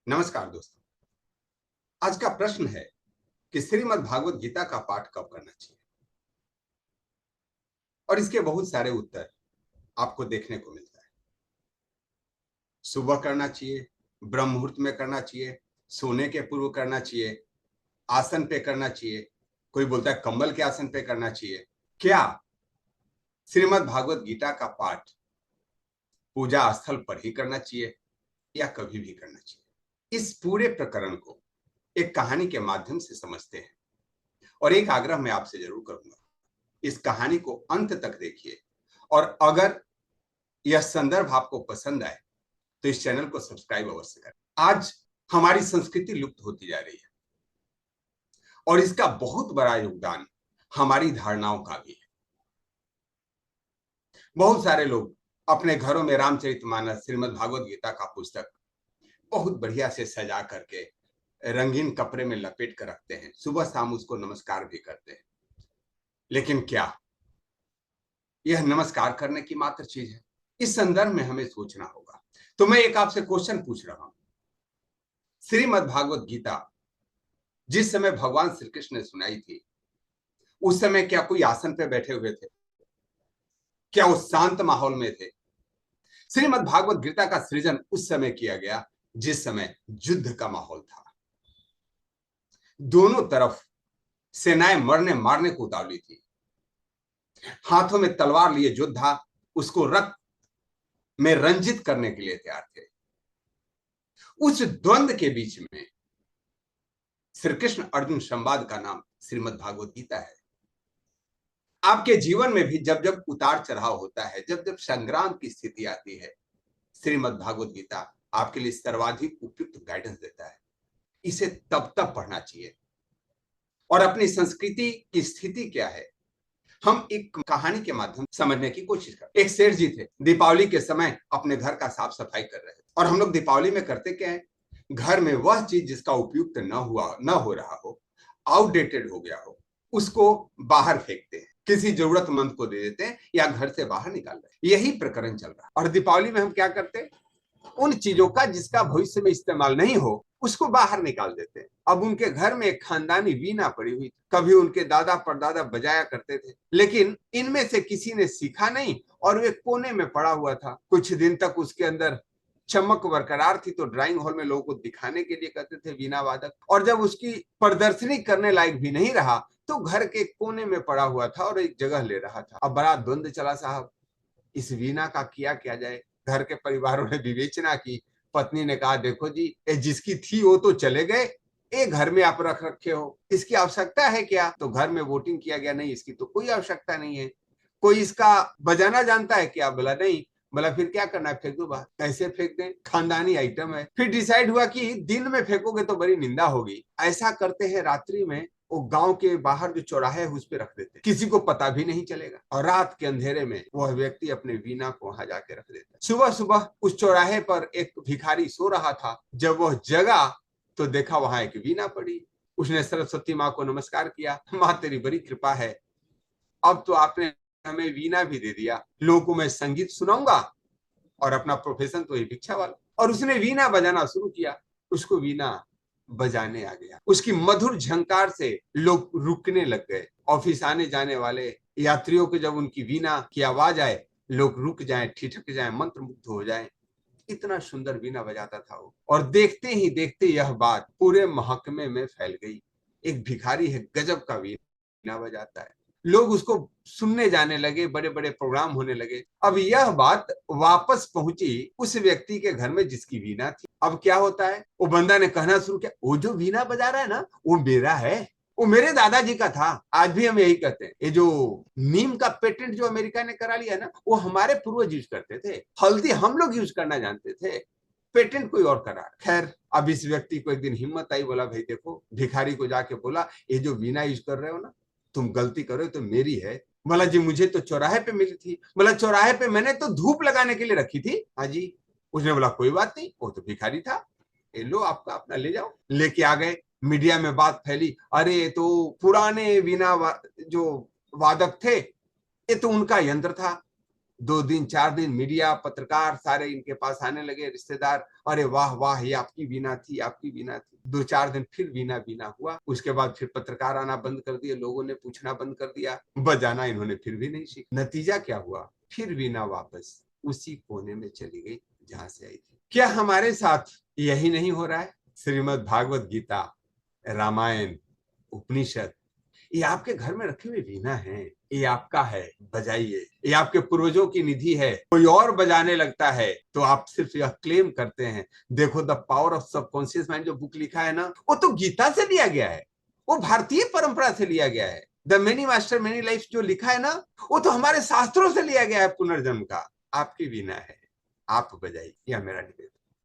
नमस्कार दोस्तों। आज का प्रश्न है कि श्रीमद् भागवत गीता का पाठ कब करना चाहिए। और इसके बहुत सारे उत्तर आपको देखने को मिलता है। सुबह करना चाहिए, ब्रह्म मुहूर्त में करना चाहिए, सोने के पूर्व करना चाहिए, आसन पे करना चाहिए, कोई बोलता है कंबल के आसन पे करना चाहिए। क्या श्रीमद् भागवत गीता का पाठ पूजा स्थल पर ही करना चाहिए या कभी भी करना चाहिए? इस पूरे प्रकरण को एक कहानी के माध्यम से समझते हैं। और एक आग्रह मैं आपसे जरूर करूंगा, इस कहानी को अंत तक देखिए और अगर यह संदर्भ आपको पसंद आए तो इस चैनल को सब्सक्राइब अवश्य करें। आज हमारी संस्कृति लुप्त होती जा रही है और इसका बहुत बड़ा योगदान हमारी धारणाओं का भी है। बहुत सारे लोग अपने घरों में रामचरितमानस, श्रीमद् भागवत गीता का पुस्तक बहुत बढ़िया से सजा करके रंगीन कपड़े में लपेट कर रखते हैं, सुबह शाम उसको नमस्कार भी करते हैं। लेकिन क्या यह नमस्कार करने की मात्र चीज है? इस संदर्भ में हमें सोचना होगा। तो मैं एक आपसे क्वेश्चन पूछ रहा हूं। श्रीमद् भागवत गीता जिस समय भगवान श्री कृष्ण ने सुनाई थी, उस समय क्या कोई आसन पे बैठे हुए थे? क्या उस शांत माहौल में थे? श्रीमद् भागवत गीता का सृजन उस समय किया गया जिस समय युद्ध का माहौल था। दोनों तरफ सेनाएं मरने मारने को उतावली थी। हाथों में तलवार लिए योद्धा उसको रक्त में रंजित करने के लिए तैयार थे। उस द्वंद्व के बीच में श्री कृष्ण अर्जुन संवाद का नाम श्रीमद् भागवत गीता है। आपके जीवन में भी जब जब उतार चढ़ाव होता है, जब जब संग्राम की स्थिति आती है, श्रीमद् भागवत गीता आपके लिए सर्वाधिक उपयुक्त गाइडेंस देता है। इसे तब तब पढ़ना चाहिए। और अपनी संस्कृति की स्थिति क्या है, हम एक कहानी के माध्यम समझने की कोशिश करते। एक सेठ जी थे, दीपावली के समय अपने घर का साफ सफाई कर रहे थे। और हम लोग दीपावली में करते क्या है, घर में वह चीज जिसका उपयुक्त न हो रहा हो, आउटडेटेड हो गया हो, उसको बाहर फेंकते हैं, किसी जरूरतमंद को दे देते हैं या घर से बाहर निकाल रहे हैं। यही प्रकरण चल रहा है। और दीपावली में हम क्या करते हैं, उन चीजों का जिसका भविष्य में इस्तेमाल नहीं हो उसको बाहर निकाल देते हैं। अब उनके घर में एक खानदानी वीणा पड़ी हुई, कभी उनके दादा परदादा बजाया करते थे, लेकिन इनमें से किसी ने सीखा नहीं और वे कोने में पड़ा हुआ था। कुछ दिन तक उसके अंदर चमक बरकरार थी तो ड्राइंग हॉल में लोगों को दिखाने के लिए कहते थे वीणा वादक, और जब उसकी प्रदर्शनी करने लायक भी नहीं रहा तो घर के कोने में पड़ा हुआ था और एक जगह ले रहा था। अब बड़ा द्वंद्व चला साहब, इस वीणा का किया जाए। घर के परिवारों ने विवेचना की। पत्नी ने कहा, देखो जी, जिसकी थी वो तो चले गए, ये घर में आप रख रखे हो, इसकी आवश्यकता है क्या? तो घर में वोटिंग किया गया, नहीं इसकी तो कोई आवश्यकता नहीं है। कोई इसका बजाना जानता है क्या? बोला नहीं। बोला फिर क्या करना है, फेंक दो बाहर। कैसे फेंक दें, खानदानी आइटम है। फिर डिसाइड हुआ कि दिन में फेंकोगे तो बड़ी निंदा होगी, ऐसा करते हैं रात्रि में वो गांव के बाहर जो चौराहे है उस पे रख देते, किसी को पता भी नहीं चलेगा। और रात के अंधेरे में वह व्यक्ति अपने वीणा को वहां जाके रख देता। सुबह सुबह उस चौराहे पर एक भिखारी सो रहा था। जब वह जगा तो देखा वहां एक वीणा पड़ी। उसने सरस्वती माँ को नमस्कार किया, माँ तेरी बड़ी कृपा है, अब तो आपने हमें वीणा भी दे दिया, लोगों को मैं संगीत सुनाऊंगा और अपना प्रोफेशन तो ये भिक्षा वाला। और उसने वीणा बजाना शुरू किया। उसको वीणा बजाने आ गया। उसकी मधुर झंकार से लोग रुकने लग गए। ऑफिस आने जाने वाले यात्रियों को जब उनकी वीणा की आवाज आए, लोग रुक जाएं, ठिठक जाएं, मंत्रमुग्ध हो जाएं। इतना सुंदर वीणा बजाता था वो। और देखते ही देखते यह बात पूरे महकमे में फैल गई। एक भिखारी है, गजब का वीणा बजाता है। लोग उसको सुनने जाने लगे, बड़े बड़े प्रोग्राम होने लगे। अब यह बात वापस पहुंची उस व्यक्ति के घर में जिसकी वीणा थी। अब क्या होता है, वो बंदा ने कहना शुरू किया, वो जो वीणा बजा रहा है ना, वो मेरा है, वो मेरे दादाजी का था। आज भी हम यही कहते हैं। ये जो नीम का पेटेंट जो अमेरिका ने करा लिया ना, वो हमारे पूर्वज यूज करते थे। हल्दी हम लोग यूज करना जानते थे, पेटेंट कोई और करा। खैर, अब इस व्यक्ति को एक दिन हिम्मत आई, बोला भाई देखो, भिखारी को जाके बोला, ये जो वीणा यूज कर रहे हो ना, तुम गलती करो तो मेरी है। बोला जी, मुझे तो चौराहे पे मिली थी। बोला चौराहे पे मैंने तो धूप लगाने के लिए रखी थी। हाँ जी। उसने बोला कोई बात नहीं, वो तो भिखारी था, ये लो आपका, अपना ले जाओ। लेके आ गए। मीडिया में बात फैली, अरे तो पुराने वीणा जो वादक थे, ये तो उनका यंत्र था। 2 दिन 4 दिन मीडिया पत्रकार सारे इनके पास आने लगे, रिश्तेदार, अरे वाह वाह ये आपकी वीणा थी, आपकी वीणा थी। 2-4 दिन फिर वीणा वीणा हुआ, उसके बाद फिर पत्रकार आना बंद कर दिए, लोगों ने पूछना बंद कर दिया, बजाना इन्होंने फिर भी नहीं सीखा। नतीजा क्या हुआ, फिर वीणा वापस उसी कोने में चली गई जहां से आई थी। क्या हमारे साथ यही नहीं हो रहा है? श्रीमद् भागवत गीता, रामायण, उपनिषद, ये आपके घर में रखी हुई वीणा है, ये आपका है, बजाइए। ये आपके पूर्वजों की निधि है। कोई और बजाने लगता है तो आप सिर्फ यह क्लेम करते हैं। देखो the power of subconscious mind जो बुक लिखा है ना, वो तो गीता से लिया गया है, वो भारतीय परंपरा से लिया गया है। The many master many life जो लिखा है ना, वो तो हमारे शास्त्रों से लिया गया है पुनर्जन्म का। आपकी वीणा है, आप बजाइए, यह मेरा निवेदन।